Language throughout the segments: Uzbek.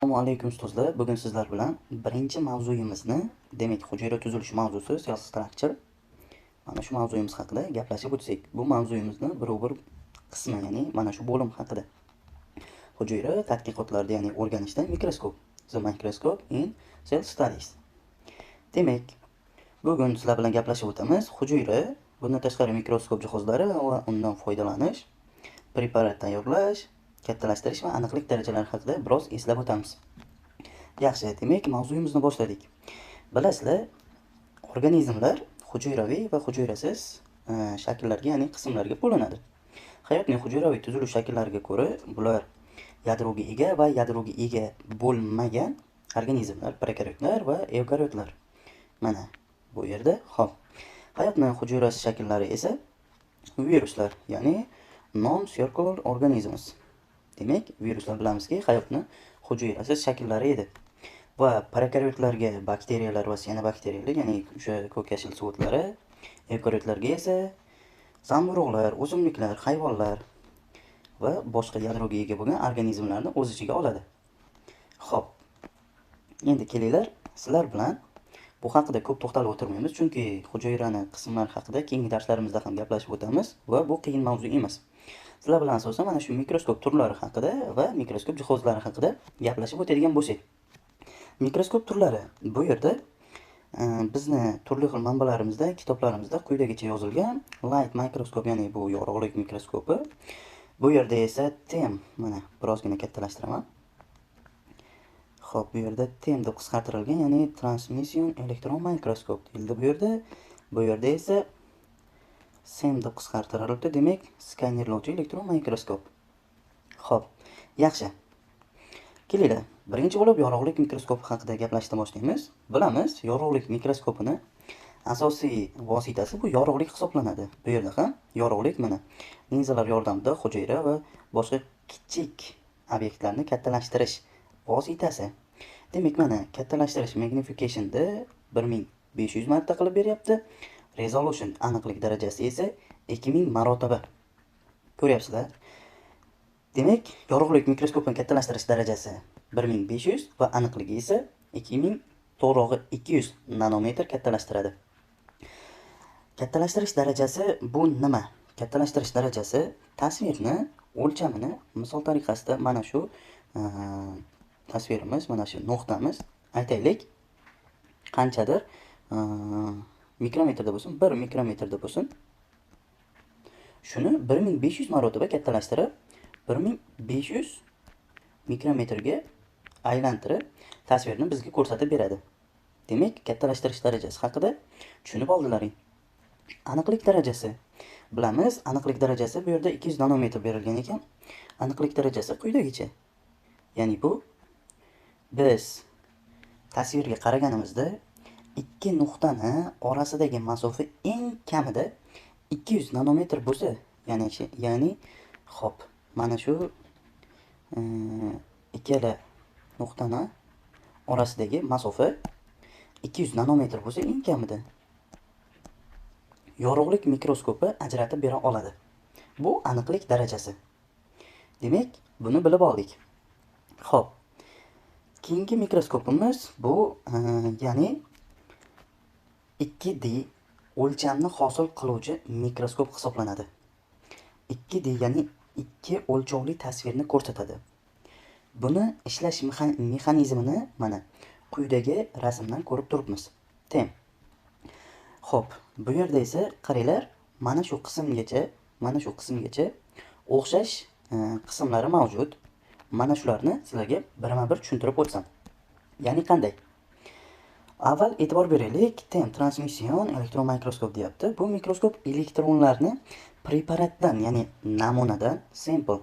Assalomu alaykum ustozlar. Bugun sizlar bilan birinchi mavzuyimizni, demak, hujayra tuzilishi mavzusi, cell structure. Mana shu mavzuyimiz haqida gaplashib o'tsak. Bu mavzuyimizni bir qismi, ya'ni mana shu bo'lim haqida. Hujayra tadqiqotlarida, ya'ni o'rganishda mikroskop. The microscope in cell studies. Demak, bugun sizlar bilan gaplashib o'tamiz. Hujayra, bundan tashqari mikroskop jihozlari va undan foydalanish, preparat tayyorlash, kattalashtirish va aniqlik darajalari haqida biroz eslab o'tamiz. Yaxshi, demak, mavzuyimizni boshladik. Bilasizlar, organizmlar hujayraviy va hujayrasiz shakllarga, ya'ni qismlarga bo'linadi. Hayotning hujayraviy tuzilish shakllariga ko'ra, bular yadroga ega va yadroga ega bo'lmagan organizmlar, prokaryotlar va evkaryotlar. Mana bu yerda, xo'p. Hayotning hujayrasiz shakllari esa viruslar, ya'ni non-circular organisms. Demak, viruslar bilamizki, hayotning hujayrasiz shakllari edi. Va prokaryotlarga bakteriyalar va siyanobakteriyalar, ya'ni o'sha ko'k yashil suvo'tlari, evkaryotlarga esa zamburug'lar, o'simliklar, hayvonlar va boshqa yadroga ega bo'lgan organizmlarni o'z ichiga oladi. Xo'p. Endi kelinglar, sizlar bilan bu haqida ko'p to'xtalib o'tirmaymiz, chunki hujayrani qismlar haqida keyingi darslarimizda ham gaplashib o'tamiz va bu qiyin mavzu emas. Sizlar bilan asosan mana shu mikroskop turlari haqida va mikroskop jihozlari haqida gaplashib o'tadigan bo'lsak. Mikroskop turlari. Bu yerda bizni turli xil manbalarimizda, kitoblarimizda quyidagicha yozilgan. Light mikroskop, ya'ni bu yorug'lik mikroskopi. Bu yerda esa TEM, mana birozgina kattalashtiraman. Xo'p, bu yerda TEM deb qisqartirilgan, ya'ni transmission elektron mikroskop deyildi bu yerda. Bu yerda esa SEM deb qisqartirildi, demak, skanerlovchi elektron mikroskop. Xo'p, yaxshi. Kelinglar, birinchi bo'lib yorug'lik mikroskopi haqida gaplashishdan boshlaymiz. Bilamiz, yorug'lik mikroskopini asosiy vositasi bu yorug'lik hisoblanadi. Bu yerda ham yorug'lik mana linzalar yordamida hujayra va boshqa kichik obyektlarni kattalashtirish vositasi. Demak, mana kattalashtirish magnificationda 1500 marta qilib beryapti. Resolution aniqlik darajasi esa 2000 marotaba. Ko'ryapsizlar? Demak, yorug'lik mikroskopini kattalashtirish darajasi 1500 va aniqligi esa 2200 nanometr kattalashtiradi. Kattalashtirish darajasi bu nima? Kattalashtirish darajasi tasvirni o'lchamini misol tariqasida mana shu tasvirimiz, mana shu nuqtamiz, aytaylik, qanchadir mikrometrda bo'lsin, 1 mikrometrda bo'lsin. Shuni 1500 marotaba kattalashtirib 1500 mikrometrga aylantirib tasvirni bizga ko'rsatib beradi. Demak, kattalashtirish darajasi haqida tushunib oldilaring. Aniqlik darajasi. Bilamiz, aniqlik darajasi bu yerda 200 nanometr berilgan ekan. Aniqlik darajasi quyidagicha. Ya'ni bu biz tasvirga qaraganimizda ikki nuqtani orasidagi masofa eng kamida 200 nanometr bo'lsa, ya'ni xo'p, mana shu ikkala nuqtani orasidagi masofa 200 nanometr bo'lsa eng kamida yorug'lik mikroskopi ajratib bera oladi. Bu aniqlik darajasi. Demak, buni bilib oldik. Xo'p. Keyingi mikroskopimiz bu ya'ni 2D o'lchamni hosil qiluvchi mikroskop hisoblanadi. 2D ya'ni ikki o'lchovli tasvirni ko'rsatadi. Buni ishlash mexanizmini mana quyidagi rasmdan ko'rib turibmiz. TEM. Xo'p, bu yerda esa qaranglar, mana shu qismgacha o'xshash qismlari mavjud. Mana shularni sizlarga birma-bir tushuntirib o'tsam. Ya'ni qanday? Avval e'tibor beraylik, TEM transmission elektron mikroskop deyapti. Bu mikroskop elektronlarni preparatdan, ya'ni namunadan, sample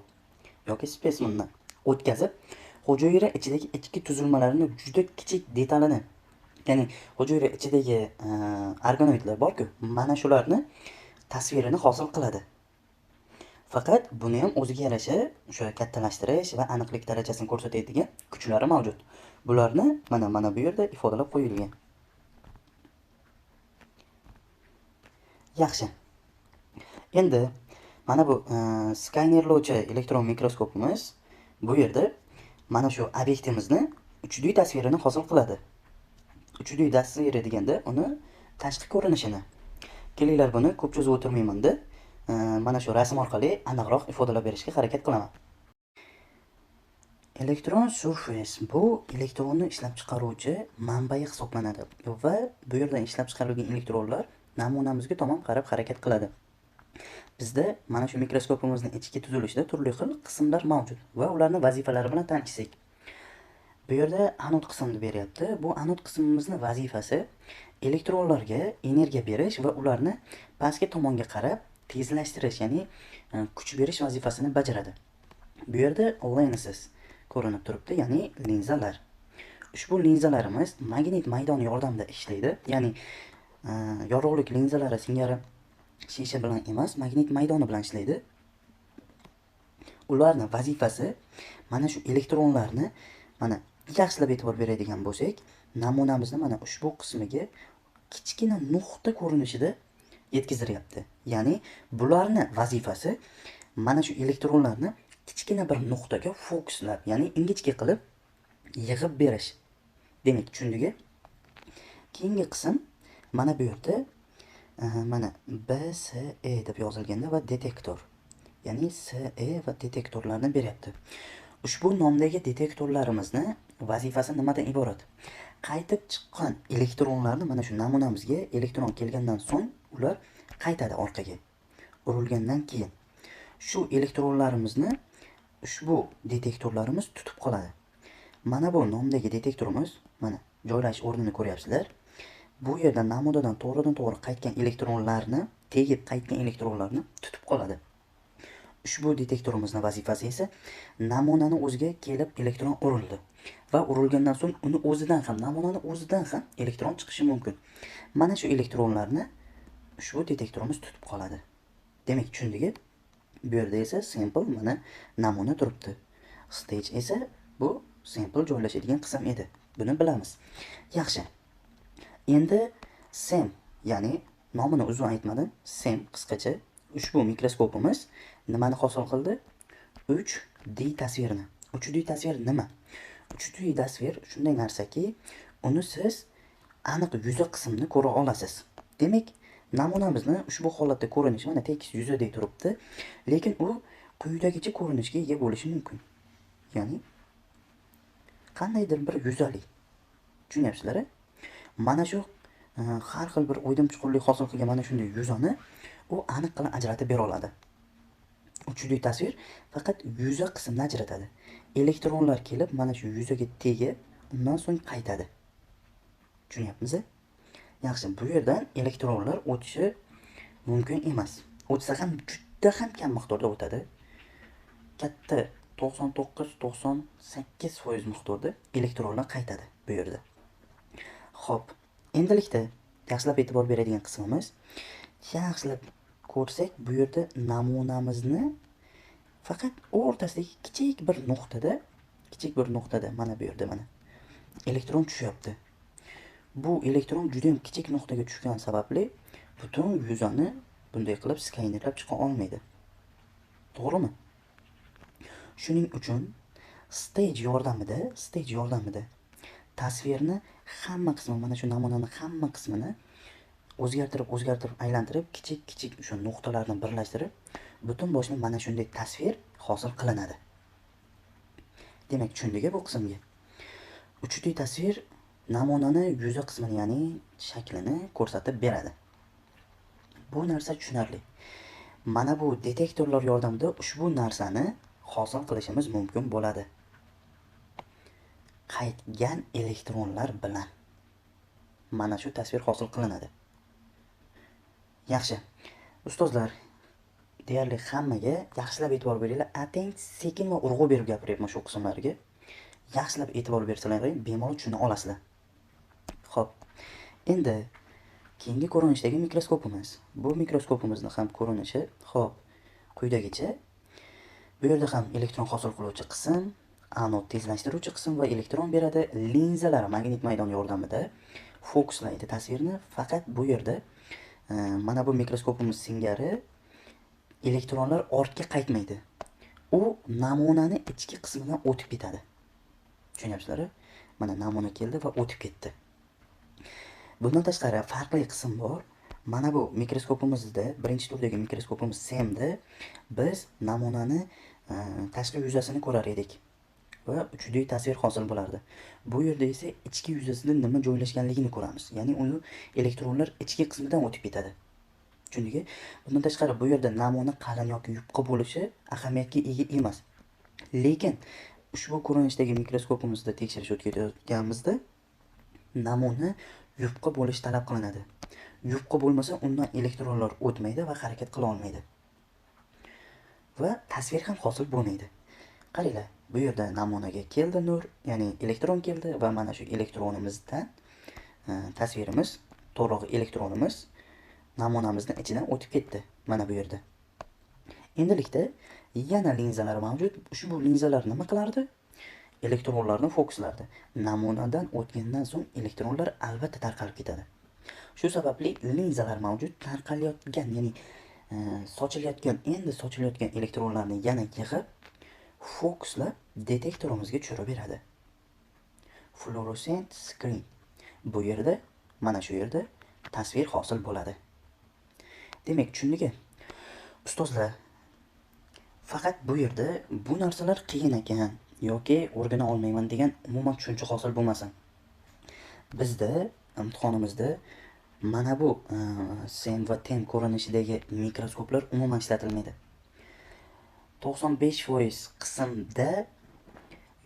yoki specimendan o'tkazib, hujayra ichidagi ichki tuzilmalarni juda kichik detalini, ya'ni hujayra ichidagi organoidlar bor-ku, mana shularni tasvirini hosil qiladi. Faqat buni ham o'ziga yarasha o'sha kattalashtirish va aniqlik darajasini ko'rsatadigan kuchlari mavjud. Bularni mana bu yerda ifodalab qo'yilgan. Yaxshi. Endi mana bu skanerlovchi elektron mikroskopimiz bu yerda mana shu obyektimizni 3D tasvirini hosil qiladi. 3D tasviri deganda uni tashqi ko'rinishini. Kelinglar buni ko'p cho'zib o'tirmayman-da. Mana shu rasm orqali aniqroq ifodalab berishga harakat qilaman. Elektron surface bu elektronni ishlab chiqaruvchi manbai hisoblanadi va bu yerdan ishlab chiqarilgan elektronlar namunamizga tomon qarab harakat qiladi. Bizda mana shu mikroskopimizning ichki tuzilishida turli xil qismlar mavjud va ularning vazifalari bilan tanishsak. Bu yerda anod qismini beryapti. Bu anod qismimizning vazifasi elektronlarga energiya berish va ularni pastki tomonga qarab tezlashtirish, ya'ni kuch berish vazifasini bajaradi. Bu yerda lenses ko'rinib turibdi, ya'ni linzalar. Ushbu linzalarimiz magnit maydoni yordamida ishlaydi. Ya'ni yorug'lik linzalari singari shisha bilan emas, magnit maydoni bilan ishlaydi. Ularning vazifasi mana shu elektronlarni mana yaxshilab e'tibor beradigan bo'lsak, namunamizni mana ushbu qismiga kichkina nuqta ko'rinishida yetkaziryapti. Ya'ni bularning vazifasi mana shu elektronlarni kichkina bir nuqtaga fokuslab, ya'ni ingichka qilib yig'ib berish. Demak, tushundingmi? Keyingi qism mana bu yerda mana BSE deb yozilganda va detektor. Ya'ni SE va detektorlarni beryapti. Ushbu nomdagi detektorlarimizni vazifasi nimadan iborat? Qaytib chiqqan elektronlarni mana shu namunamizga elektron kelgandan so'ng ular qaytadi orqaga. Urilgandan keyin shu elektronlarimizni ushbu detektorlarimiz tutib qoladi. Mana bu nomdagi detektorimiz mana joylashish o'rnini ko'ryapsizlar. Bu yerda namunadan to'g'ridan-to'g'ri qaytgan elektronlarni, tegib qaytgan elektronlarni tutib qoladi. Ushbu detektorimizning vazifasi esa namunani o'ziga kelib elektron urildi va urilgandan so'ng uni o'zidan ham, namunani o'zidan ham elektron chiqishi mumkin. Mana shu elektronlarni ushbu detektorimiz tutib qoladi. Demak, tushundingmi? Bu yerda esa sample mana namuna turibdi. Stage esa bu sample joylashadigan qism edi. Buni bilamiz. Yaxshi. Endi SEM, ya'ni nomini uzun aytmadim, SEM qisqacha ushbu mikroskopimiz nimani hosil qildi? 3D tasvirni. 3D tasvir nima? 3D tasvir shunday narsaki, uni siz aniq yuzi qismini ko'ra olasiz. Demak, namunamizni ushbu holatda ko'rinishi mana tekis yuzidek turibdi, lekin u quyidagicha ko'rinishga ega bo'lishi mumkin. Ya'ni qandaydir bir yuzali. Tushunyapsizlar? Mana shu har xil bir o'ydim chuqurlik hosil qilgan mana shunday yuzani u aniq qilib ajratib bera oladi. 3D tasvir faqat yuza qismini ajratadi. Elektronlar kelib mana shu yuzaga tegib, undan so'ng qaytadi. Tushunyapmiz? Yaxshi, bu yerdan elektronlar o'tishi mumkin emas. O'tsa ham juda ham kam miqdorda o'tadi. Katta 99-98% miqdorda elektronlar qaytadi bu yerda. Xo'p, endilikda yaxshilab e'tibor beradigan qismimiz, yaxshilab ko'rsak, bu yerda namunamizni faqat o'rtasidagi kichik bir nuqtada mana bu yerda mana elektron tushyapti. Bu elektron juda ham kichik nuqtaga tushgan sababli butun yuzani bunday qilib skanerlab chiqa olmaydi. To'g'rimi? Shuning uchun stage yordamida tasvirni hamma qismi, mana shu namunaning hamma qismini o'zgartirib aylantirib, kichik o'sha nuqtalarni birlashtirib, butun boshli mana shunday tasvir hosil qilinadi. Demak, tushundingmi bu qismga? 3D tasvir namunani yuzi qismini, ya'ni shaklini ko'rsatib beradi. Bu narsa tushunarli. Mana bu detektorlar yordamida ushbu narsani hosil qilishimiz mumkin bo'ladi. Qaytgan elektronlar bilan mana shu tasvir hosil qilinadi. Yaxshi. Ustozlar, deyarli hammaga yaxshilab e'tibor beringlar. Atang sekin va urg'u berib gapiryapman shu qismlarga. Yaxshilab e'tibor bersalaring, bemalol tushuna olasizlar. Xo'p. Endi keyingi ko'rinishdagi mikroskopimiz. Bu mikroskopimizning ham ko'rinishi, xo'p, quyidagicha. Bu yerda ham elektron hosil qiluvchi qism, anod tezlashtiruvchi qism va elektron beradi. Linzalar magnit maydon yordamida fokuslaydi tasvirni. Faqat bu yerda mana bu mikroskopimiz singari elektronlar ortga qaytmaydi. U namunani ichki qismidan o'tib ketadi. Tushunyapsizlar? Mana namuna keldi va o'tib ketdi. Bundan tashqari farqli qism bor. Mana bu mikroskopimizda, birinchi turdagi mikroskopimiz SEMda biz namunani tashqi yuzasini ko'rar edik va 3D tasvir hosil bo'lardi. Bu yerda esa ichki yuzasida nima joylashganligini ko'ramiz. Ya'ni uni elektronlar ichki qismidan o'tib ketadi. Chunki bundan tashqari bu yerda namuna qalin yoki yupqa bo'lishi ahamiyatga ega emas. Lekin ushbu ko'rinishdagi mikroskopimizda tekshirish o'tkazayotganimizda namuna yupqa bo'lishi talab qilinadi. Yupqa bo'lmasa undan elektronlar o'tmaydi va harakat qila olmaydi. Va tasvir ham hosil bo'lmaydi. Qaranglar, bu yerda namunaga keldi nur, ya'ni elektron keldi va mana shu elektronimizdan tasvirimiz, to'g'ri elektronimiz namunamizning ichidan o'tib ketdi. Mana bu yerda. Endilikda yana linzalar mavjud. Ushbu linzalar nima qilardi? Elektronlarni fokuslardi. Namunadan o'tgandan so'ng elektronlar albatta tarqalib ketadi. Shu sababli linzalar mavjud. Tarqalayotgan, ya'ni endi sochilayotgan elektronlarni yana yig'ib, fokuslab detektorimizga tushirib beradi. Fluorescent screen. Bu yerda, mana shu yerda tasvir hosil bo'ladi. Demak, tushundingmi? Ustozlar, faqat bu yerda bu narsalar qiyin ekan yoki o'rgana olmayman degan umuman tushuncha hosil bo'lmasin. Bizda imtihonimizda mana bu SEM va TEM ko'rinishidagi mikroskoplar umuman ishlatilmaydi. 95% qismda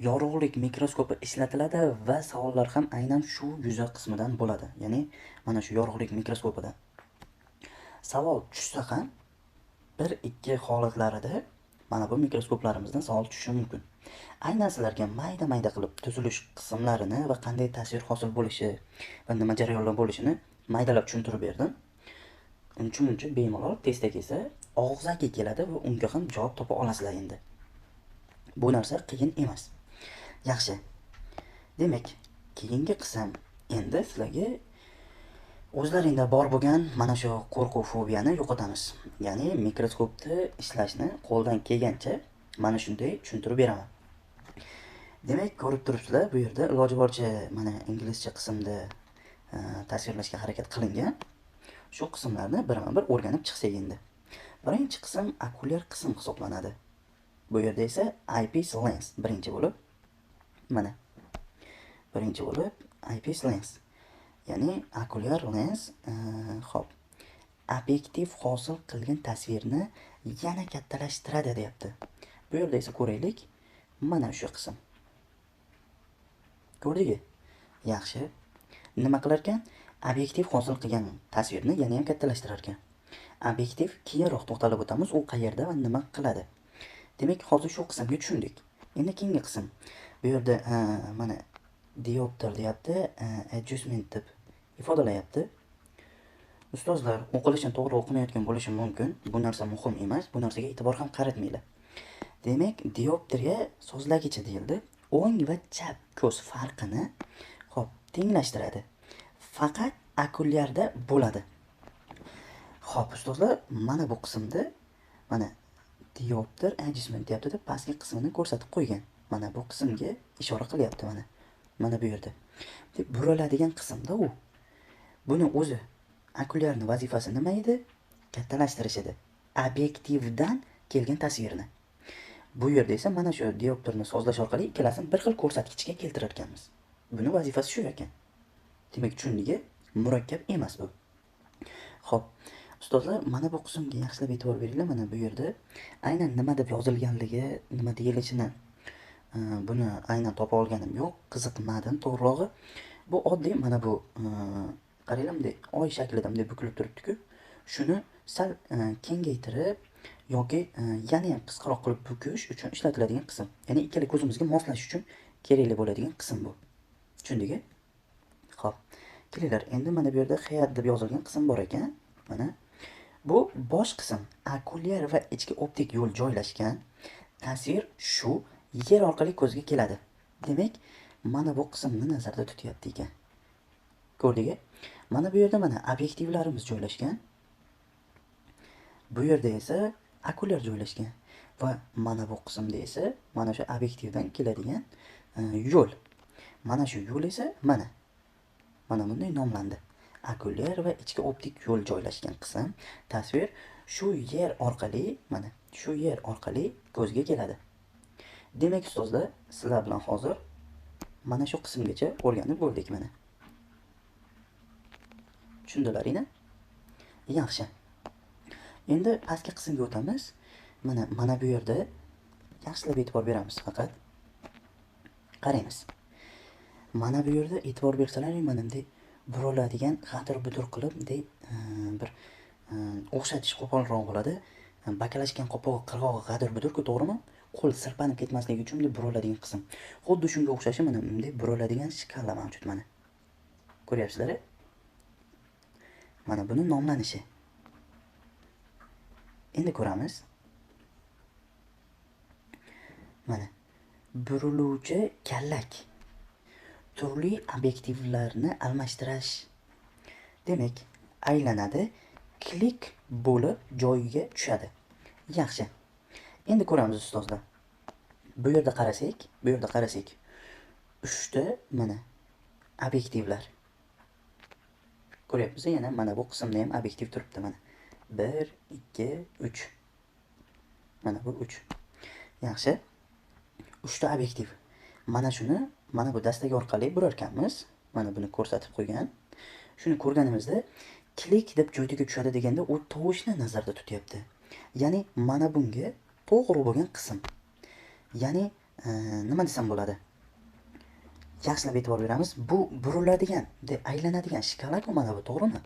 yorug'lik mikroskopi ishlatiladi va savollar ham aynan shu yuza qismidan bo'ladi. Ya'ni mana shu yorug'lik mikroskopidan. Savol tushsa ham 1-2 holatlarida mana bu mikroskoplarimizdan savol tushishi mumkin. Aynan sizlarga mayda-mayda qilib tuzilish qismlarini va qanday tasvir hosil bo'lishi va nima jarayonlar bo'lishini maydalab tushuntirib berdim. Uncha bemalol testda kelsa og'zaki keladi va unga ham javob topa olasizlar endi. Bu narsa qiyin emas. Yaxshi. Demak, keyingi qism endi sizlarga o'zlaringda bor bo'lgan mana shu qo'rquv fobiyani yo'qotamiz. Ya'ni mikroskopda ishlashni qo'ldan kelgancha mana shunday tushuntirib beraman. Demak, ko'rib turibsizlar, bu yerda iloji boricha mana inglizcha qismda tasvirlashga harakat qilingan. Shu qismlarni birma-bir o'rganib chiqsak endi. Birinchi qism okulyar qism hisoblanadi. Bu yerda esa eyepiece lens birinchi bo'lib, mana birinchi bo'lib eyepiece lens. Ya'ni okulyar lens, xo'p, obyektiv hosil qilgan tasvirni yana kattalashtiradi deyapti. Bu yerda esa ko'raylik, mana shu qism. Ko'rdingmi? Yaxshi. Nima qilar ekan? Obyektiv hosil qilgan tasvirni yana ham kattalashtirar ekan. Obyektiv keyinroq to'xtalib o'tamiz, u qayerda va nima qiladi. Demak, hozir shu qismga tushundik. Endi keyingi qism. Bu yerda mana diopter deyapti, adjustment deb ifodalayapti. Ustozlar, o'qilishini to'g'ri o'qimayotgan bo'lishi mumkin. Bu narsa muhim emas. Bu narsaga e'tibor ham qaratmaylar. Demak, dioptriya so'zlagicha deyildi. O'ng va chap ko'z farqini tenglashtiradi. Faqat okulyarda bo'ladi. Xo'p, ustozlar, mana bu qismda mana diopter adjustment deyapti deb pastki qismini ko'rsatib qo'ygan. Mana bu qismga ishora qilyapti mana. Mana bu yerda. Deb buriladigan qismda u. Buni o'zi okulyarning vazifasi nima edi? Kattalashtirish edi. Obyektivdan kelgan tasvirni. Bu yerda esa mana shu diopterni sozlash orqali ikkalasini bir xil ko'rsatkichga keltirar ekanmiz. Buni vazifasi shu ekan. Demak, tushundingmi? Murakkab emas bu. Xo'p, ustozlar, mana bu qismga yaxshilab e'tibor beringlar. Mana bu yerda aynan nima deb yozilganligi, nima deyilishini buni aynan topa olganim yo'q, qiziqmadim to'g'rirog'i. Bu oddiy mana bu qaranglar, bunday oy shaklida bunday bukilib turibdi-ku. Shuni sal kengaytirib yoki yana ham qisqaroq qilib bukish uchun ishlatiladigan qism. Ya'ni ikkala ko'zimizga moslash uchun kerakli bo'ladigan qism bu. Tushundingmi? Xo'p. Kelinglar, endi mana bu yerda head deb yozilgan qism bor ekan. Mana bu bosh qism, okulyar va ichki optik yo'l joylashgan. Tasvir shu yer orqali ko'zga keladi. Demak, mana bu qismni nazarda tutyapti ekan. Ko'rdingmi? Mana bu yerda mana obyektivlarimiz joylashgan. Bu yerda esa okulyar joylashgan va mana bu qismda esa mana shu obyektivdan keladigan yo'l. Mana shu yo'l esa mana bunday nomlandi. Okulyar va ichki optik yo'l joylashgan qism tasvir shu yer orqali, mana shu yer orqali ko'zga keladi. Demak, ustozlar, sizlar bilan hozir mana shu qismgacha o'rganib bo'ldik mana. Tushundilaringmi? Yaxshi. Endi pastki qismga o'tamiz. Mana bu yerda yaxshilab e'tibor beramiz faqat. Qaraymiz. Mana bu yerda e'tibor bersalaring, mana bunday buriladigan g'adir-budir qilib bunday bir o'xshatish qo'polroq bo'ladi. Bakalashgan qopog'i, qirg'og'i g'adir-budir-ku, to'g'rimi? Qo'l sirpanib ketmasligi uchun bunday buriladigan qism. Xuddi shunga o'xshashi mana bunday buriladigan shkala mavjud mana. Ko'ryapsizlar? Mana buni nomlanishi. Endi ko'ramiz. Mana buriluvchi kallak. Turli obyektivlarni almashtirish. Demak, aylanadi, klik bo'lib joyiga tushadi. Yaxshi. Endi ko'ramiz ustozlar. Bu yerda qarasak, 3 ta mana obyektivlar. Ko'ryapsiz, yana mana bu qismda ham obyektiv turibdi mana. 1, 2, 3. Mana bu 3. Yaxshi. 3 ta obyektiv. Mana shuni mana bu dastagi orqali burar ekanmiz. Mana buni ko'rsatib qo'ygan. Shuni ko'rganimizda klik deb joyiga tushadi deganda u tovushni nazarda tutyapti. Ya'ni mana bunga to'g'ri bo'lgan qism. Ya'ni nima desam bo'ladi? Yaxshilab e'tibor beramiz. Bu buriladigan, aylanadigan shkala-ku mana bu, to'g'rimi?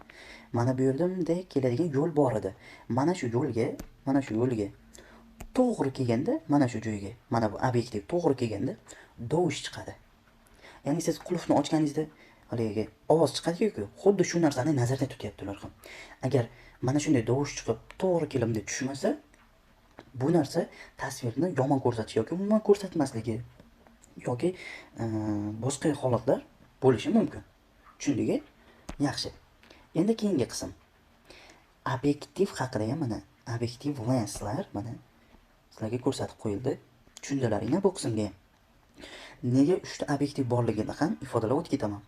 Mana bu yerda bunday keladigan yo'l bor edi. Mana shu yo'lga to'g'ri kelganda, mana shu joyga, mana bu obyektiv to'g'ri kelganda tovush chiqadi. Ya'ni siz qulfni ochganingizda haligi ovoz chiqadi-ku, xuddi shu narsani nazarda tutyaptilar ham. Agar mana shunday tovush chiqib, to'g'ri kelimda tushmasa, bu narsa tasvirni yomon ko'rsatish yoki umuman ko'rsatmasligi yoki boshqa holatlar bo'lishi mumkin. Tushundingiz? Yaxshi. Endi keyingi qism. Obyektiv haqida ham mana obyektiv lenslar mana sizlarga ko'rsatib qo'yildi. Tushundilaringmi bu qismga? Nega 3 ta obyektiv borligini ham ifodalab o'tib ketaman.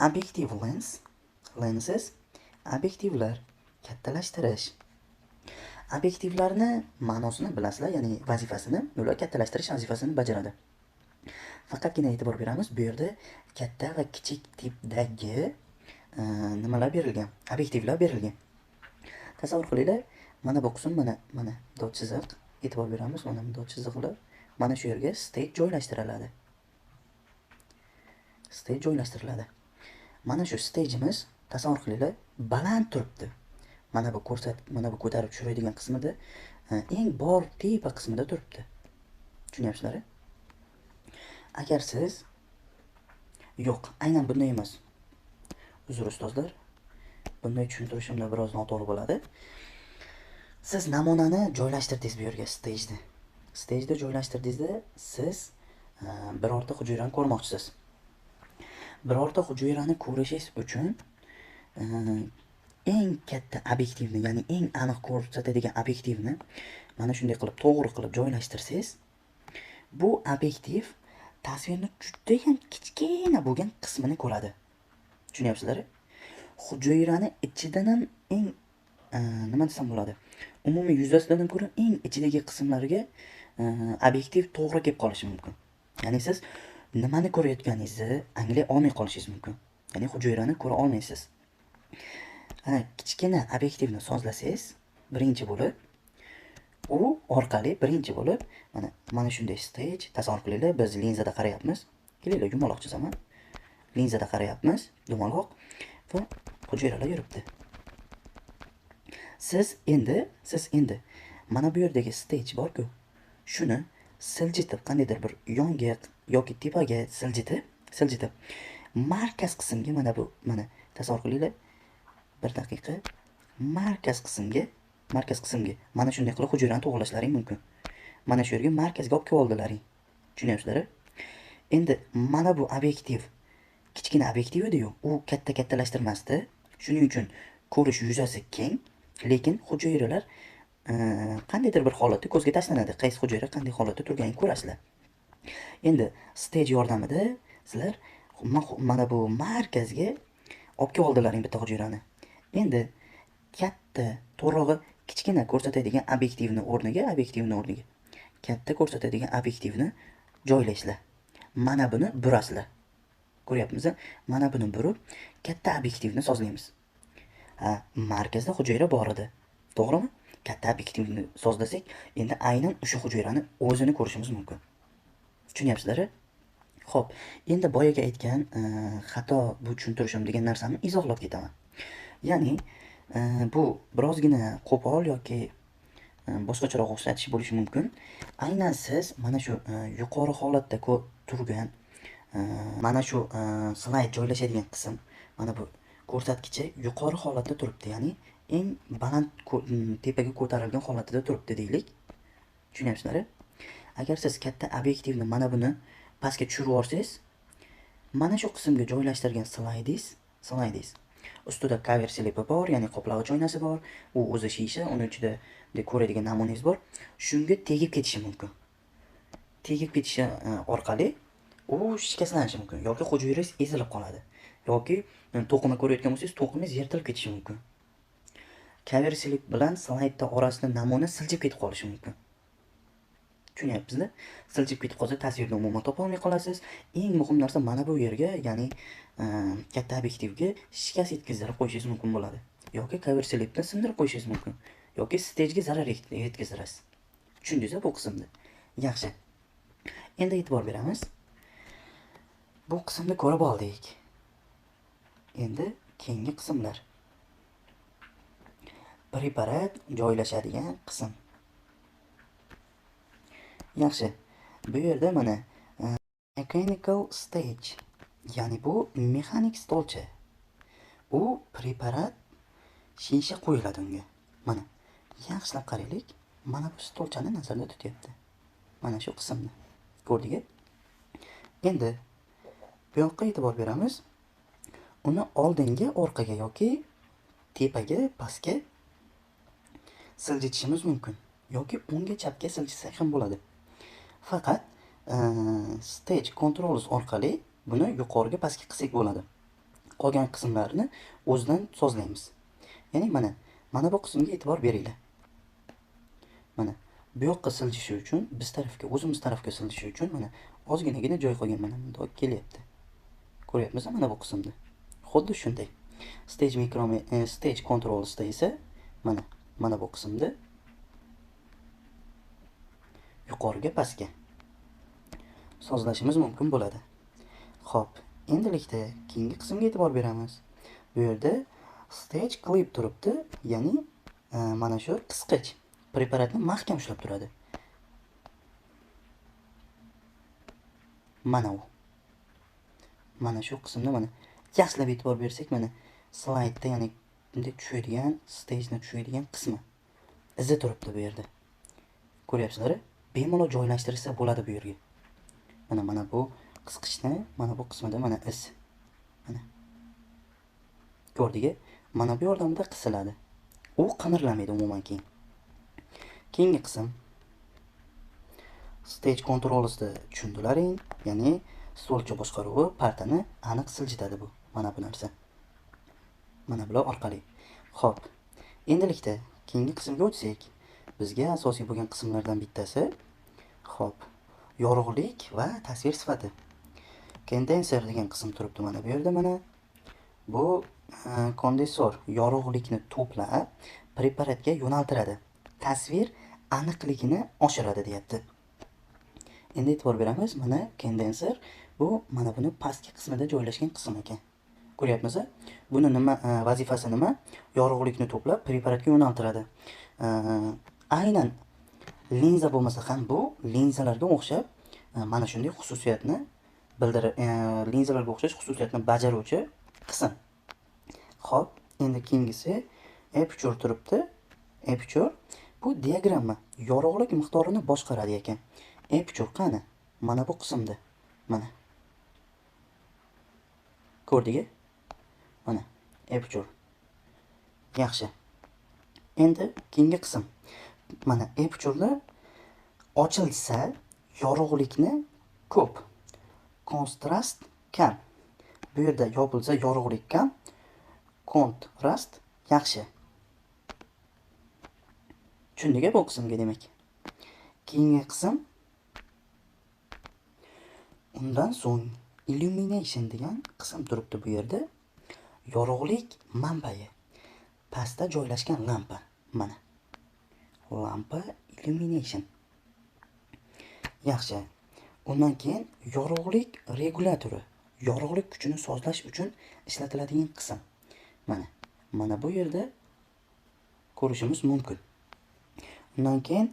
Obyektiv lenses, obyektivlar, kattalashtirish. Obyektivlarni ma'nosini bilasizlar, ya'ni vazifasini, ular kattalashtirish vazifasini bajaradi. Faqatgina e'tibor beramiz, bu yerda katta va kichik tipdagi nimalar berilgan, obyektivlar berilgan. Tasavvur qilinglar, mana bu qism mana dot chiziq, e'tibor beramiz, mana bu dot chiziqlar mana shu yerga stage joylashtiriladi. Mana shu stageimiz, tasavvur qilinglar, baland turibdi. Mana bu ko'tarib tushiradigan qismida eng bor tepa qismida turibdi. Tushunyapsizlar? Agar siz aynan bunday emas. Uzr ustozlar. Bunday tushuntirishimda biroz noto'g'ri bo'ladi. Siz namunani joylashtirdingiz bu yerga stageda joylashtirdingizda siz birorta hujayrani ko'rmoqchisiz. Birorta hujayrani ko'rishingiz uchun eng katta obyektivni, ya'ni eng aniq ko'rsatadigan obyektivni mana shunday qilib to'g'ri qilib joylashtirsangiz, bu obyektiv tasvirni juda ham kichkina bo'lgan qismini ko'radi. Tushunyapsizlar? Hujayrani ichidan ham eng nima desam bo'ladi? Umumiy yuzasidan ko'ra eng ichidagi qismlarga obyektiv to'g'ri kelib qolishi mumkin. Ya'ni siz nimani ko'rayotganingizni anglay olmay qolishingiz mumkin. Ya'ni hujayrani ko'ra olmaysiz. Kichkina obyektivni sozlasangiz, birinchi bo'lib u orqali mana shunday stage, tasavvur qilinglar, biz linzada qarayapmiz. Kelinglar, yumaloq chizaman. Linzada qarayapmiz, yumaloq va hujayralar yuribdi. Siz endi mana bu yerdagi stage bor-ku, shuni siljitib, qandaydir bir yonga yoki tepaga siljitib markaz qismga mana tasavvur qilinglar. Bir daqiqa. Markaz qismga mana shunday qilib hujayrani to'g'irlashlaring mumkin. Mana shu yerga markazga olib kelib oldilaring. Tushunyapsizlar? Endi mana bu obyektiv kichkina obyektiv edi-yu, u kattalashtirmasdi. Shuning uchun ko'rish yuzasi keng, lekin hujayralar qandaydir bir holatda ko'zga tashlanadi. Qaysi hujayra qanday holatda turganini ko'rasizlar. Endi stage yordamida sizlar mana bu markazga olib kelib oldilaring bitta hujayrani. Endi katta to'rog'i kichkina ko'rsatadigan obyektivni o'rniga katta ko'rsatadigan obyektivni joylaysizlar. Mana buni burasizlar. Ko'ryapmiz? Mana buni burib, katta obyektivni sozlaymiz. Markazda hujayra bor edi. To'g'rimi? Katta obyektivni sozlasak, endi aynan o'sha hujayrani o'zini ko'rishimiz mumkin. Tushunyapsizlar? Xo'p, endi boyaga aytgan xato bu tushuntirishim degan narsani izohlab ketaman. Ya'ni bu birozgina qo'pol yoki boshqacharoq o'xshatish bo'lishi mumkin. Aynan siz mana shu yuqori holatda turgan mana shu slayd joylashadigan qism, mana bu ko'rsatkichi yuqori holatda turibdi, ya'ni eng baland tepaga ko'tarilgan holatida turibdi deylik. Tushunyapsizlar? Agar siz katta obyektivni mana buni pastga tushirib yuborsangiz, mana shu qismga joylashtirgan slaydingiz ustida cover slipi bor, ya'ni qoplag'ich oynasi bor, u o'zi shisha, uni ichida ko'radigan namunangiz bor. Shunga tegib ketishi mumkin. Tegib ketishi orqali u shikastlanishi mumkin yoki hujayrangiz ezilib qoladi. Yoki to'qima ko'rayotgan bo'lsangiz, to'qimangiz yirtilib ketishi mumkin. Cover slip bilan slaydda orasida namuna siljib ketib qolishi mumkin. Tushunyapsizlar? Siljib ketib qolsa tasvirni umuman topa olmay qolasiz. Eng muhim narsa mana bu yerga, ya'ni katta obyektivga shikast yetkazib qo'yishingiz mumkin bo'ladi. Yoki cover slipni sindirib qo'yishingiz mumkin. Yoki stejga zarar yetkazasiz. Tushundingizmi bu qismni? Yaxshi. Endi e'tibor beramiz. Bu qismni ko'rib oldik. Endi keyingi qismlar. Preparat joylashadigan qism. Yaxshi. Bu yerda mana mechanical stage, ya'ni bu mexanik stolcha. U preparat shisha qo'yiladi unga. Mana yaxshilab qaraylik. Mana bu stolchani nazarda tutyapti. Mana shu qismni. Ko'rdingmi? Endi bu yoqqa e'tibor beramiz. Uni oldinga, orqaga yoki tepaga, pastga siljitishimiz mumkin. Yoki o'ngga, chapga siljitsak ham bo'ladi. Faqat stage controls orqali buni yuqoriga, pastga qilsak bo'ladi. Qolgan qismlarni o'zidan sozlaymiz. Ya'ni mana bu qismga e'tibor beringlar. Mana bu yoqqa siljishi uchun o'zimiz tarafga siljishi uchun mana ozginagina joy qolgan, mana bundoq kelyapti. Ko'ryapmizmi mana bu qismni? Xuddi shunday. Stage controlsda esa mana bu qismda yuqoriga, pastga sozlashimiz mumkin bo'ladi. Xo'p, endilikda keyingi qismga e'tibor beramiz. Bu yerda stage clip turibdi, ya'ni mana shu qisqich preparatni mahkam ushlab turadi. Mana u. Mana shu qismda yaxshilab e'tibor bersak, mana slaydda, ya'ni bunday tushadigan, stageni tushadigan qismi izi turibdi bu yerda. Ko'ryapsizlar? Bemalol joylashtirsa bo'ladi bu yerga. Mana bu qisqichni, mana bu qismida mana iz. Mana. Ko'rdingmi? Mana bu yordamida qisiladi. U qimirlamaydi umuman keyin. Keyingi qism stage controlsda tushundilaring, ya'ni stolcha boshqaruvi partani aniq siljitadi bu. Mana bu narsa. Mana bular orqali. Xo'p. Endilikda keyingi qismga o'tsak, bizga asosiy bo'lgan qismlardan bittasi, xo'p, yorug'lik va tasvir sifati. Kondenser degan qism turibdi mana bu yerda. Mana bu kondensor yorug'likni to'plab preparatga yo'naltiradi. Tasvir aniqligini oshiradi, deyapti. Endi e'tibor beramiz. Mana kondenser bu mana buni pastki qismida joylashgan qism ekan. Ko'ryapmiz? Buni vazifasi nima? Yorug'likni to'plab preparatga yo'naltiradi. Aynan linza bo'lmasa ham bu linzalarga o'xshab mana shunday xususiyatni linzalarga o'xshash xususiyatni bajaruvchi qism. Xo'p, endi keyingisi aperture turibdi. Aperture bu diagramma yorug'lik miqdorini boshqaradi ekan. Aperture qani? Mana bu qismda. Mana. Ko'rdingmi? Mana aperture. Yaxshi. Endi keyingi qism. Mana aperturelar ochilsa yorug'likni ko'p, kontrast kam. Bu yerda yopilsa yorug'lik kam, kontrast yaxshi. Tushundik bu qismga demak. Keyingi qism undan so'ng illumination degan qism turibdi bu yerda. Yorug'lik manbai. Pastda joylashgan lampa. Mana. Lampa illumination. Yaxshi. Undan keyin yorug'lik regulatori. Yorug'lik kuchini sozlash uchun ishlatiladigan qism. Mana bu yerda ko'rishimiz mumkin. Undan keyin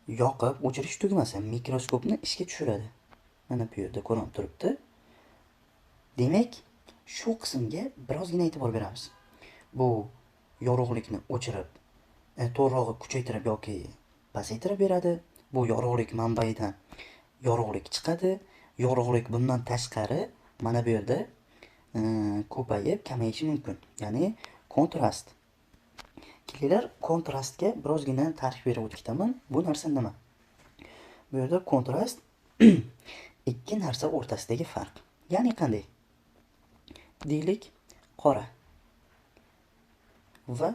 yoqib o'chirish tugmasi mikroskopni ishga tushiradi. Mana bu yerda ko'rinib turibdi. Demak, shu qismga birozgina e'tibor beramiz. Bu yorug'likni o'chirib, to'g'rirog'i kuchaytirib yoki pasaytirib beradi. Bu yorug'lik manbaidan yorug'lik chiqadi. Yorug'lik bundan tashqari mana bu yerda ko'payib, kamayishi mumkin. Ya'ni kontrast. Kelinglar, kontrastga birozgina ta'rif berib o'tikaman. Bu narsa nima? Bu yerda kontrast ikki narsa o'rtasidagi farq. Ya'ni qanday? Deylik, qora va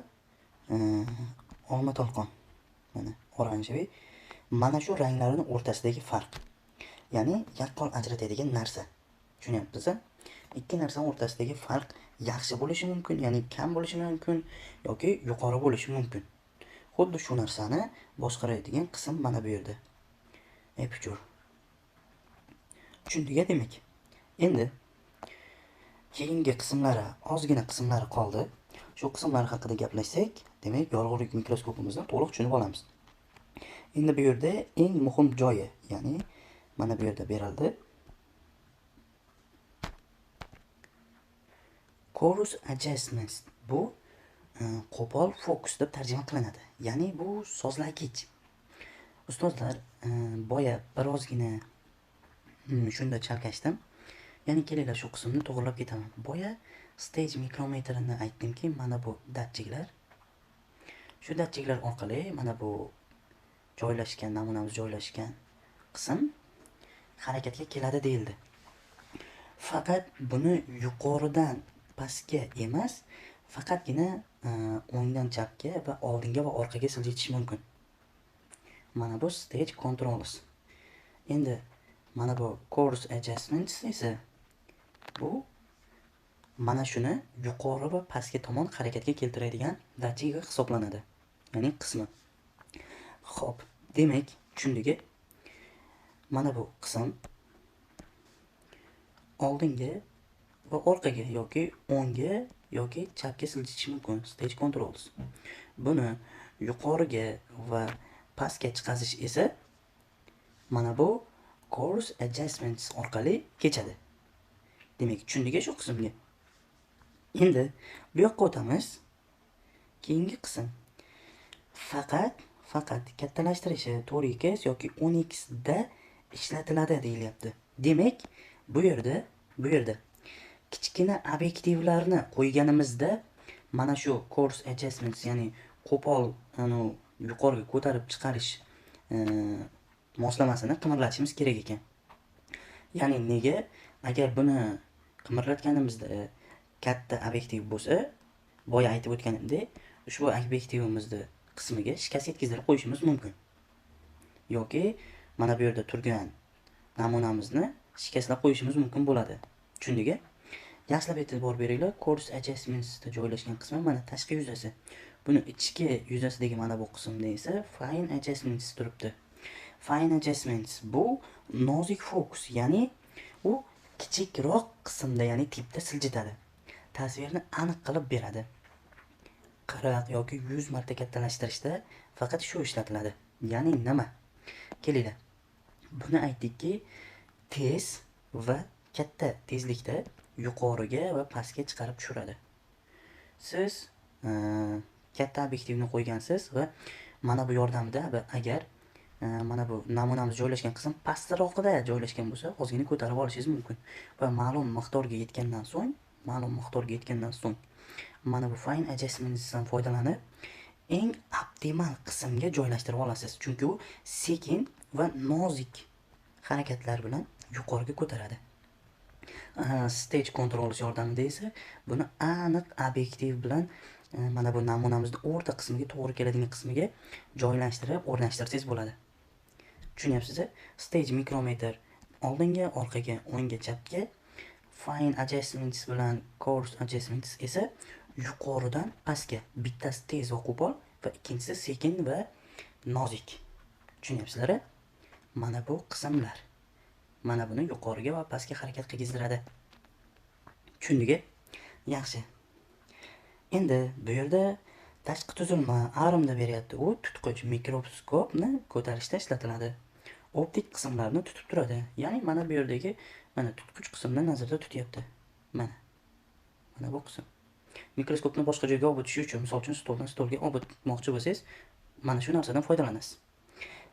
olma tolqon. Mana oranjiy. Mana shu ranglarning o'rtasidagi farq. Ya'ni yaqqol ajratadigan narsa. Tushunyapsiz? Ikki narsa o'rtasidagi farq yaxshi bo'lishi mumkin, ya'ni kam bo'lishi mumkin yoki yuqori bo'lishi mumkin. Xuddi shu narsani boshqaradigan qism mana bu yerda. Aperture. Tushundik demak. Endi keyingi qismlari, ozgina qismlari qoldi. Shu qismlar haqida gaplashsak, demak, yorug'lik mikroskopimizni to'liq tushunib olamiz. Endi bu yerda eng muhim joyi, ya'ni mana bu yerda berildi. Chorus adjustments. Bu qo'pol fokus deb tarjima qilinadi. Ya'ni bu sozlagich. Ustozlar, boya birozgina shunda chalkashdim. Ya'ni kelinglar shu qismni to'g'rilab ketaman. Boya stage mikrometrini aytdimki, mana bu datchiklar. Shu datchiklar orqali mana bu joylashgan, namunamiz joylashgan qism harakatga keladi deyildi. Faqat buni yuqoridan pastga emas, faqatgina o'ngdan chapga va oldinga va orqaga siljitish mumkin. Mana bu stage controls. Endi mana bu course adjustments esa bu mana shuni yuqori va pastga tomon harakatga keltiradigan datchik hisoblanadi. Ya'ni qismi. Xo'p, demak, tushundiki, mana bu qism oldinga va orqaga yoki o'ngga yoki chapga siljitish mumkin. Stage controls. Buni yuqoriga va pastga chiqarish esa mana bu course adjustments orqali kechadi. Demak, tushundik shu qismga. Endi bu yoqqa o'tamiz. Keyingi qism faqat kattalashtirilishi 4x yoki 10x da ishlatiladi deyilyapti. Demak, bu yerda kichkina obyektivlarni qo'yganimizda mana shu course adjustments, ya'ni qo'pol yuqoriga ko'tarib chiqarish moslamasini qimirlatishimiz kerak ekan. Ya'ni nega? Agar buni qimirlatganimizda katta obyektiv bo'lsa, boya aytib o'tganimdek, ushbu obyektivimizni qismiga shikast yetkazib qo'yishimiz mumkin. Yoki mana bu yerda turgan namunamizni shikastlab qo'yishimiz mumkin bo'ladi. Tushundingmi? Yaxshilab e'tibor beringlar. Course adjustments da joylashgan qismi mana tashqi yuzasi. Buni ichki yuzasidagi mana bu qismda esa fine adjustments turibdi. Fine adjustments bu nozik fokus, ya'ni u kichikroq qismda, ya'ni tipda siljitadi. Tasvirni aniq qilib beradi. 40 yoki 100 marta kattalashtirishda faqat shu ishlatiladi. Ya'ni nima? Kelinglar. Buni aytdikki, tez va katta tezlikda yuqoriga va pastga chiqarib tushiradi. Siz katta obyektivni qo'ygansiz va mana bu yordamida agar mana bu namunamiz joylashgan qism pastroqda joylashgan bo'lsa, ozgina ko'tarib olishingiz mumkin. Va ma'lum miqdorga yetgandan so'ng mana bu fine adjustmentsdan foydalanib eng optimal qismga joylashtirib olasiz. Chunki u sekin va nozik harakatlar bilan yuqoriga ko'taradi. Stage controllers yordamida esa buni aniq obyektiv bilan mana bu namunamizni o'rta qismiga, to'g'ri keladigan qismiga joylashtirib, o'rnashtirsangiz bo'ladi. Tushunyapsiz? Stage micrometer oldinga, orqaga, o'ngga, chapga, fine adjustments bilan coarse adjustments esa yuqoridan pastga. Bittasi tez va qo'pol va ikkinchisi sekin va nozik. Tushunyapsizlar? Mana bu qismlar. Mana buni yuqoriga va pastga harakat qilgizdiradi. Tushundingmi? Yaxshi. Endi bu yerda tashqi tuzilma arimda beryapti. U tutqich mikroskopni ko'tarishda ishlatiladi. Optik qismlarni tutib turadi. Ya'ni mana bu yerdagi mana tutqich qismini nazarda tutyapti. Mana bu qism. Mikroskopni boshqa joyga olib o'tish uchun, misol uchun stoldan stolga olib o'tmoqchi bo'lsangiz, mana shu narsadan foydalanasiz.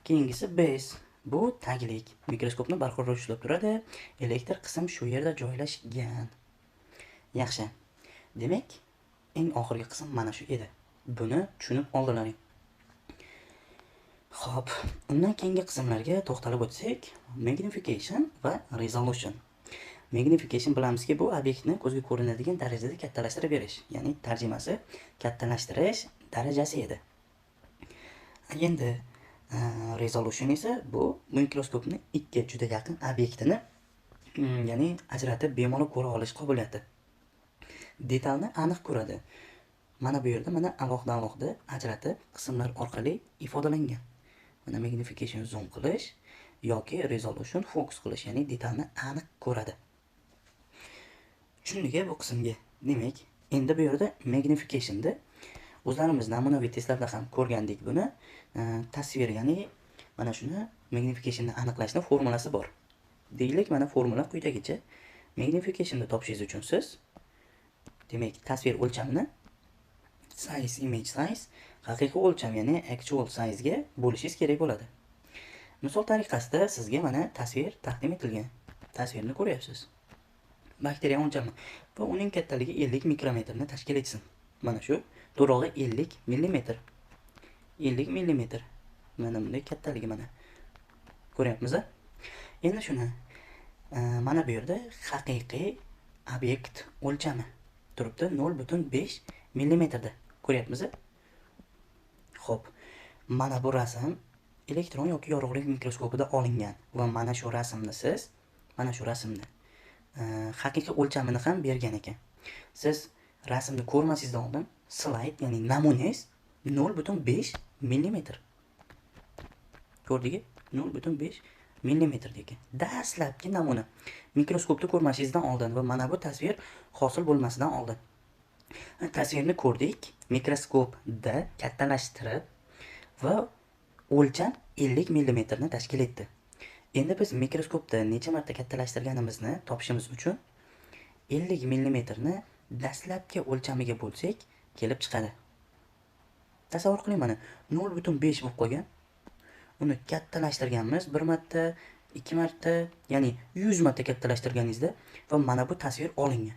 Keyingisi base. Bu taglik. Mikroskopni barqaror ushlab turadi. Elektr qism shu yerda joylashgan. Yaxshi. Demak, eng oxirgi qism mana shu edi. Buni tushunib oldilaring. Xo'p, undan keyingi qismlarga to'xtalib o'tsak, magnification va resolution. Magnification bilamizki, bu obyektni ko'zga ko'rinadigan darajada kattalashtirib berish, ya'ni tarjimasi kattalashtirish darajasi edi. Endi resolution esa bu mikroskopni ikki juda yaqin obyektini, ya'ni ajratib bemalol ko'ra olish qobiliyati. Detalni aniq ko'radi. Mana bu yerda mana alohida ajratib qismlar orqali ifodalangan. Mana magnification zoom qilish yoki resolution focus qilish, ya'ni detalni aniq ko'radi. Tushundingmi bu qismga? Demak, endi bu yerda magnificationda o'zlarimiz namunaviy testlarda ham ko'rgandik buni. Tasvir, ya'ni mana shuni magnificationni aniqlashning formulasi bor. Deylik, mana formula quyidagicha. Magnificationni topishingiz uchun siz demak, tasvir o'lchamini size image size haqiqiy o'lcham, ya'ni actual size ga bo'lishingiz kerak bo'ladi. Misol tariqasida sizga mana tasvir taqdim etilgan. Tasvirni ko'ryapsiz. Bakteriya o'lchami va uning kattaligi 50 mikrometrni tashkil etsin. Mana shu to'rog'i 50 mm. 50 mm. Mana bunday kattaligi mana. Ko'ryapmiz? Endi shuni mana bu yerda haqiqiy obyekt o'lchami turibdi 0.5 mm da. Ko'ryapmiz? Xo'p, mana bu rasm elektron yoki yorug'lik mikroskopida olingan va mana shu rasmni siz, mana shu rasmni haqiqiy o'lchamini ham bergan ekan. Siz rasmni ko'rmasingizdan oldin slayd, ya'ni namunangiz 0.5 mm. Ko'rdingmi? 0.5 mm ekan. Dastlabki namuna. Mikroskopda ko'rmasingizdan oldin va mana bu tasvir hosil bo'lmasidan oldin. Tasvirni ko'rdik, mikroskopda kattalashtirib va o'lcham 50 mm ni tashkil etdi. Endi biz mikroskopda necha marta kattalashtirganimizni topishimiz uchun 50 mm ni dastlabki o'lchamiga bo'lsak, kelib chiqadi. Tasavvur qiling, mana 0.5 bo'lib qolgan. Uni kattalashtirganmiz 1 marta, 2 marta, ya'ni 100 marta kattalashtirganingizda va mana bu tasvir olingan.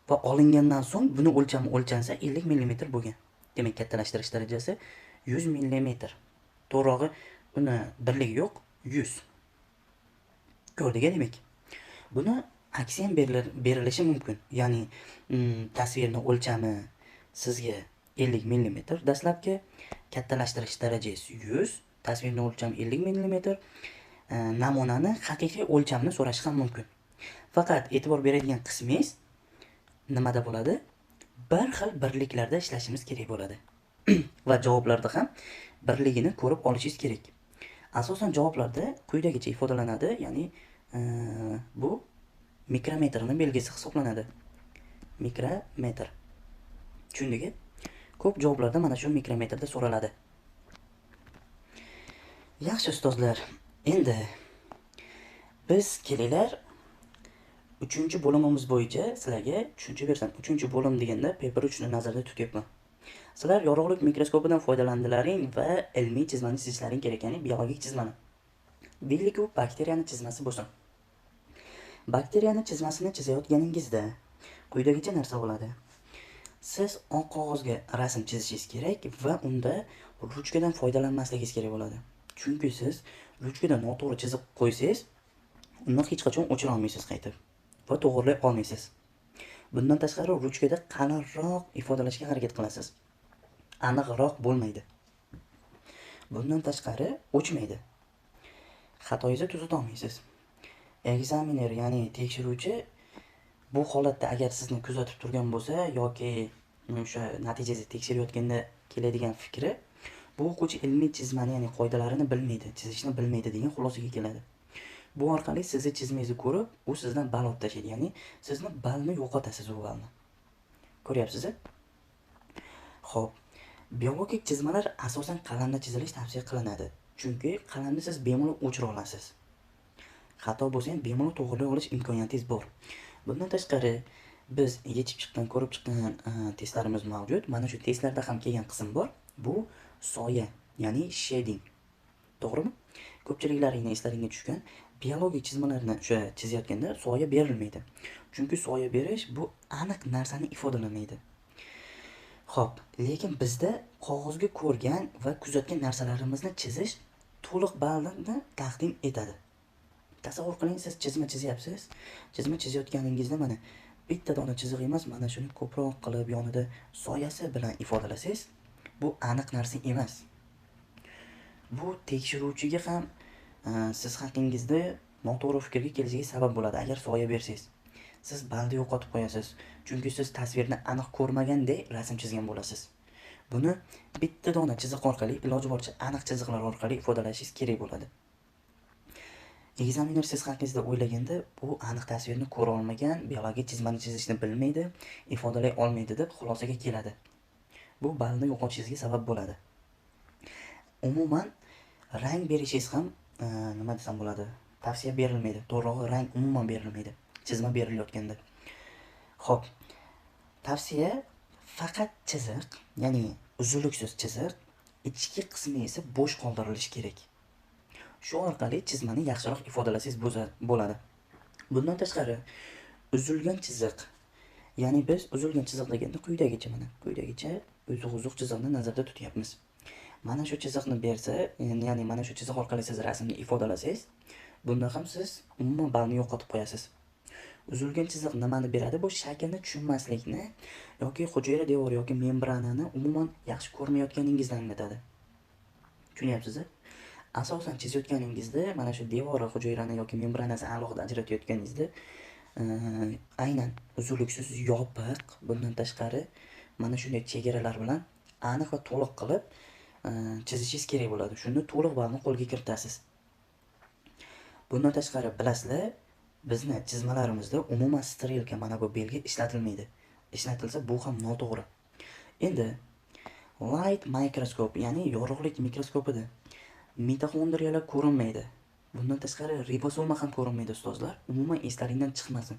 Va olingandan so'ng buni o'lchami o'lchansa 50 mm bo'lgan. Demak, kattalashtirish darajasi 100 mm. To'rog'i uni birligi yo'q, 100. Ko'rdingmi demak? Buni aksiyan berilishi mumkin. Ya'ni tasvirning o'lchami sizga 50 mm, dastlabki kattalashtirish darajasi 100, tasvirning o'lchami 50 mm, namunani haqiqiy o'lchamini so'rash ham mumkin. Faqat e'tibor beradigan qismingiz nimada bo'ladi? Bir xil birliklarda ishlashimiz kerak bo'ladi. Va javoblarda ham birligini ko'rib olishingiz kerak. Asosan javoblarda quyidagicha ifodalanadi, ya'ni bu mikrometrning belgisi hisoblanadi. Mikrometr. Tushundingmi? Ko'p javoblarda mana shu mikrometrda so'raladi. Yaxshi ustozlar, endi biz kelinglar 3-bo'limimiz bo'yicha sizlarga tushuncha bersam. 3-bo'lim deganda paper 3 ni nazarda tutyapman. Sizlar yorug'lik mikroskopidan foydalandilaring va ilmiy chizmani chizishlaring kerak, ya'ni biologik chizmani. Deylik, u bakteriyani chizmasi bo'lsin. Bakteriyani chizmasini chizayotganingizda quyidagicha narsa bo'ladi. Siz oq qog'ozga rasm chizishingiz kerak va unda ruchkadan foydalanmasligingiz kerak bo'ladi. Chunki siz ruchkadan noto'g'ri chizib qo'ysangiz, uni hech qachon o'chira olmaysiz qaytib va to'g'rilay olmaysiz. Bundan tashqari ruchkada qalinroq ifodalashga harakat qilasiz. Aniqroq bo'lmaydi. Bundan tashqari o'chmaydi. Xatoingizni tuzata olmaysiz. Ekzaminer, ya'ni tekshiruvchi bu holatda agar sizni kuzatib turgan bo'lsa yoki o'sha natijangizni tekshirayotganda keladigan fikri, bu o'quvchi ilmiy chizmani, ya'ni qoidalarini bilmaydi, chizishni bilmaydi degan xulosaga keladi. Bu orqali sizni chizmangizni ko'rib, u sizdan ball olib tashlaydi, ya'ni sizni ballni yo'qotasiz u ballni. Ko'ryapsiz-a? Xo'p, biologik chizmalar asosan qalamda chizilishi tavsiya qilinadi. Chunki qalamni siz bemalol o'chira olasiz. Xato bo'lsa ham bemalol to'g'rilay olish imkoniyatingiz bor. Bundan tashqari biz yechib chiqqan, ko'rib chiqqan testlarimiz mavjud. Mana shu testlarda ham kelgan qism bor. Bu soya, ya'ni shading. To'g'rimi? Ko'pchiliklaringning eslaringga tushgan biologik chizmalarni o'sha chizayotganda soya berilmaydi. Chunki soya berish bu aniq narsani ifodalamaydi. Xo'p, lekin bizda qog'ozga ko'rgan va kuzatgan narsalarimizni chizish to'liq ballni taqdim etadi. Tasavvur qiling, siz chizma chizyapsiz. Chizma chizayotganingizda mana bitta dona chiziq emas, mana shuni ko'proq qilib yonida soyasi bilan ifodalasangiz, bu aniq narsa emas. Bu tekshiruvchiga ham siz haqingizda noto'g'ri fikrga kelishiga sabab bo'ladi agar soya bersangiz. Siz ballni yo'qotib qo'yasiz, chunki siz tasvirni aniq ko'rmagandek rasm chizgan bo'lasiz. Buni bitta dona chiziq orqali, iloji boricha aniq chiziqlar orqali ifodalashingiz kerak bo'ladi. Ekzaminer siz haqingizda o'ylaganda bu aniq tasvirni ko'ra olmagan, biologik chizmani chizishni bilmaydi, ifodalay olmaydi deb xulosaga keladi. Bu ballni yo'qotishingizga sabab bo'ladi. Umuman rang berishingiz ham nima desam bo'ladi? Tavsiya berilmaydi. To'g'rirog'i rang umuman berilmaydi chizma berilayotganda. Xo'p. Tavsiya faqat chiziq, ya'ni uzluksiz chiziq, ichki qismi esa bo'sh qoldirilishi kerak. Shu orqali chizmani yaxshiroq ifodalasangiz bo'ladi. Bundan tashqari uzilgan chiziq, ya'ni biz uzilgan chiziq deganda quyidagicha uzuq chiziqni nazarda tutyapmiz. Mana shu chiziqni bersa, ya'ni mana shu chiziq orqali siz rasmni ifodalasangiz, bunda ham siz umuman ballni yo'qotib qo'yasiz. Uzilgan chiziq nimani beradi? Bu shaklni tushunmaslikni yoki hujayra devor yoki membranani umuman yaxshi ko'rmayotganingizdan anglatadi. Tushunyapsiz? Asosan chizayotganingizda mana shu devor, hujayrani yoki membranasini alohida ajratayotganingizda aynan uzluksiz yopiq, bundan tashqari mana shunday chegaralar bilan aniq va to'liq qilib chizishingiz kerak bo'ladi. Shunda to'liq ballni qo'lga kiritasiz. Bundan tashqari bilasizlar, bizni chizmalarimizda umuman strelka, mana bu belgi ishlatilmaydi. Ishlatilsa bu ham noto'g'ri. Endi light microscope, ya'ni yorug'lik mikroskopida mitoxondriyalar ko'rinmaydi. Bundan tashqari ribosoma ham ko'rinmaydi ustozlar. Umuman eslaringdan chiqmasin.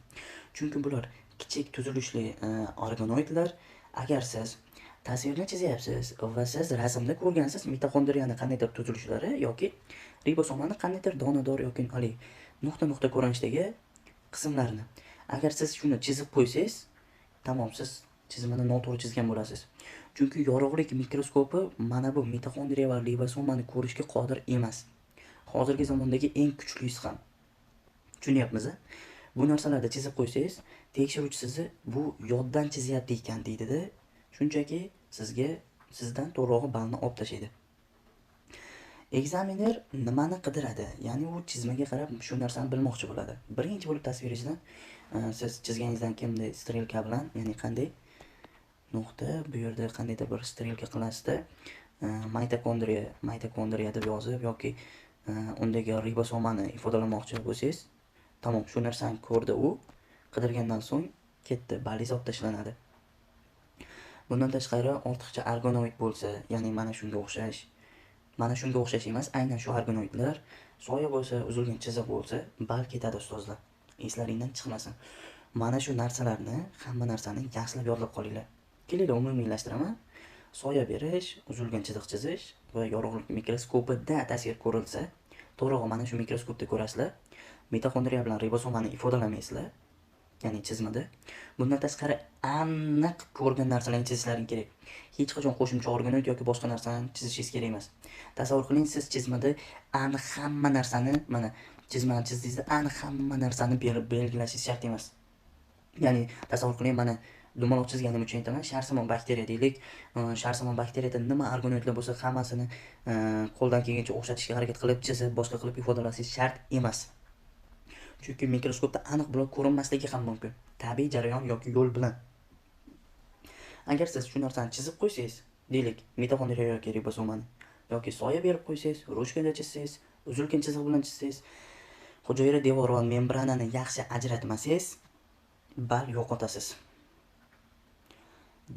Chunki bular kichik tuzilishli organoidlar. Agar siz tasvirni chizyapsiz va siz rasmda ko'rgansiz mitoxondriyani qandaydir tuzilishlari yoki ribosomani qandaydir donador yoki nuqta ko'rinishdagi qismlarini, agar siz shuni chizib qo'ysangiz, tamom, siz chizmani noto'g'ri chizgan bo'lasiz. Chunki yorug'lik mikroskopi mana bu mitoxondriya va ribosomani ko'rishga qodir emas. Hozirgi zamondagi eng kuchlisi ham. Tushunyapmiz-a? Bu narsalarni chizib qo'ysangiz, tekshiruvchi sizni bu yoddan chizyapti ekan deydi-da, shunchaki sizdan to'g'rirog'i ballni olib tashlaydi. Ekzaminer nimani qidiradi? Ya'ni u chizmaga qarab shu narsani bilmoqchi bo'ladi. Birinchi bo'lib tasviringizdan siz chizganingizdan kimday strelka bilan, ya'ni qanday nuqta, bu yerda qandaydir bir strelka qilasizda, mitokondriya deb yozib yoki undagi ribosomani ifodalamoqchi bo'lsangiz, tamom, shu narsani ko'rdi u, qidirgandan so'ng ketdi, ballingiz olib tashlanadi. Bundan tashqari ortiqcha organoid bo'lsa, ya'ni mana shunga o'xshash emas, aynan shu organoidlar, soya bo'lsa, uzilgan chiziq bo'lsa, ball ketadi ustozlar. Eslaringdan chiqmasin. Mana shu narsalarni, hamma narsani yaxshilab yodlab qolinglar. Kelinglar umumiylashtirama. Soya berish, uzilgan chiziq chizish va yorug'lik mikroskopida tasvir ko'rilsa, to'g'rirog'i mana shu mikroskopda ko'rasizlar. Mitoxondriya bilan ribosomani ifodalamaysizlar, ya'ni chizmada. Bundan tashqari aniq ko'rgan narsalarni chizishlaring kerak. Hech qachon qo'shimcha organoid yoki boshqa narsani chizishingiz kerak emas. Tasavvur qiling, siz chizmada aniq hamma narsani mana chizmani chizdingizda aniq hamma narsani belgilashingiz shart emas. Ya'ni tasavvur qiling, mana dumaloq chizganim uchun aytaman, sharsimon bakteriya deylik. Sharsimon bakteriyada nima argonoidlar bo'lsa, hammasini qo'ldan kelgancha o'xshatishga harakat qilib chizib, boshqa qilib ifodalashingiz shart emas. Chunki mikroskopda aniq bo'lib ko'rinmasligi ham mumkin. Tabiiy jarayon yoki yo'l bilan. Agar siz shu narsani chizib qo'ysangiz, deylik, mitoxondriya yoki ribosomani yoki soya berib qo'ysangiz, ruchkada chizsangiz, uzilgan chiziq bilan chizsangiz, hujayra devori va membranani yaxshi ajratmasangiz, bal yo'qotasiz.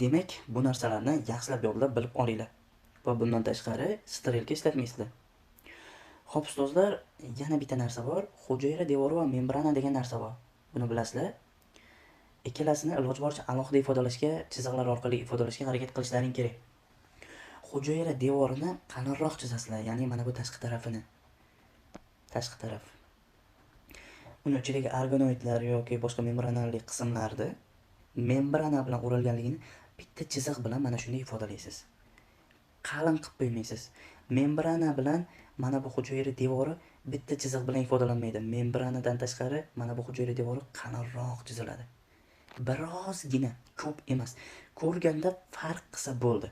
Demak, bu narsalarni yaxshilab yodlab bilib olinglar. Va bundan tashqari strelka ishlatmaysizlar. Xo'p, ustozlar, yana bitta narsa bor. Hujayra devori va membrana degan narsa bor. Buni bilasizlar? Ikkalasini iloji boricha alohida ifodalashga, chiziqlar orqali ifodalashga harakat qilishlaring kerak. Hujayra devorini qalinroq chizasizlar, ya'ni mana bu tashqi tarafini. Tashqi taraf. Uni ichidagi organoidlar yoki boshqa membranali qismlarni membrana bilan o'ralganligini bitta chiziq bilan mana shunday ifodalaysiz. Qalin qilib qo'ymaysiz. Membrana bilan mana bu hujayra devori bitta chiziq bilan ifodalanmaydi. Membranadan tashqari mana bu hujayra devori qalinroq chiziladi. Birozgina, ko'p emas. Ko'rganda farq qilsa bo'ldi.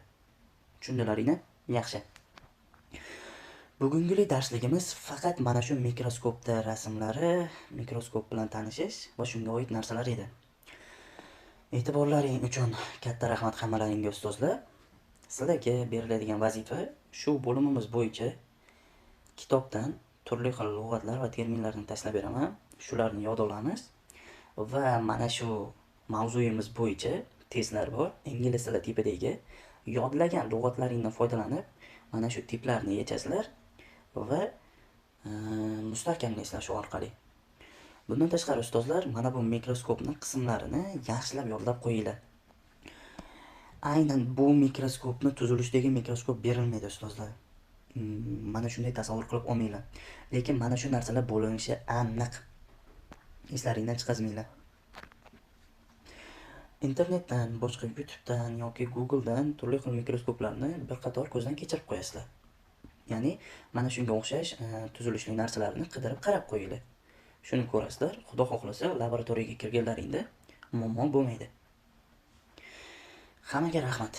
Tushundilaringmi? Yaxshi. Bugungi darsligimiz faqat mana shu mikroskopda rasmlari, mikroskop bilan tanishish va shunga oid narsalar edi. E'tiborlaring uchun katta rahmat hammalaringga ustozlar. Sizlarga beriladigan vazifa shu bo'limimiz bo'yicha kitobdan turli xil lug'atlar va terminlarni tashlab beraman. Shularni yod olamiz va mana shu mavzuyimiz bo'yicha testlar bor. Ingliz tili tipidagi yodlagan lug'atlaringdan foydalanib, mana shu tiplarni yechasizlar va mustahkamlaysizlar shu orqali. Bundan tashqari ustozlar, mana bu mikroskopning qismlarini yaxshilab yodlab qo'yinglar. Aynan bu mikroskopni tuzilishidagi mikroskop berilmaydi ustozlar. Mana shunday tasavvur qilib olmanglar. Lekin mana shu narsalar bo'linishi aniq. Eslaringdan chiqazmanglar. Internetdan, boshqa YouTubedan yoki Googledan turli xil mikroskoplarni bir qator ko'zdan kechirib qo'yasizlar. Ya'ni mana shunga o'xshash tuzilishli narsalarni qidirib qarab qo'yinglar. Shuni ko'rasizlar, Xudo xohlasa laboratoriyaga kirganlaringda muammo bo'lmaydi. Hammaga rahmat.